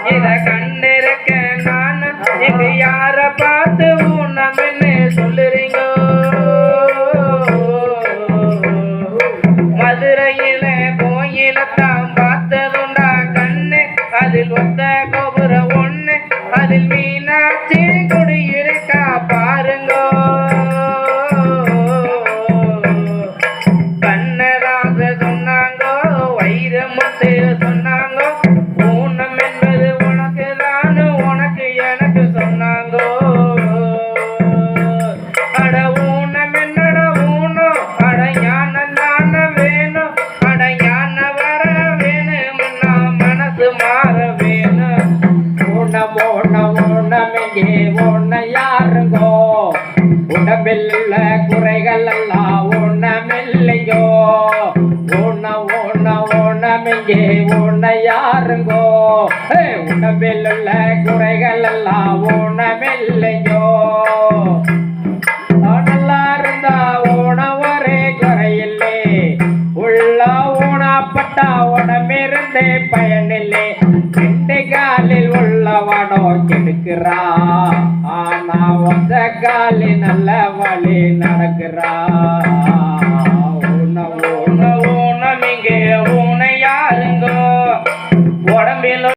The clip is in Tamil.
இத கண்டிருக்க நான் எங்க யார பார்த்து ஊனம்னு சொல்லுறீங்க மதுரையில கோயிலத்தான் பார்த்ததுண்டா கண்ணு அதில் ஒத்த கோபுரம் ஒண்ணு அதில் மீனாட்சி குடியிருக்கா பாருங்க கண்ணராச சொன்னாங்க வைரமுத்து சொன்னாங்க ஊனம் என்பது உனக்கு தான் உனக்கு எனக்கு சொன்னாங்க அட ஊனம் என்னட ஊனம் அட யான நான வேணும் அட யான வர வேணும்னா மனசு மாற வேணும் ஊனம் ஊனம் ஊனம் எங்கே ஊன யாருங்கோ உடம்பில் உள்ள குறைகள் எல்லாம் ஊனமில்லையோ ஊனம் ஊனம் ஊனம் எங்கே ஊன யாருங்கோ உடம்பில் உள்ள குறைகள் எல்லாம் ஊனமில்லையோ நல்லா இருந்தா ஊனம் ஒரே குறையில்லை உள்ள ஊனப்பட்டா உடம்பிருந்தே பயனில்லை ரெண்டு காலில் உள்ளவனோ கெடுக்கிறா ஆனா ஒத்த காலில் நல்ல வழி நடக்கிறா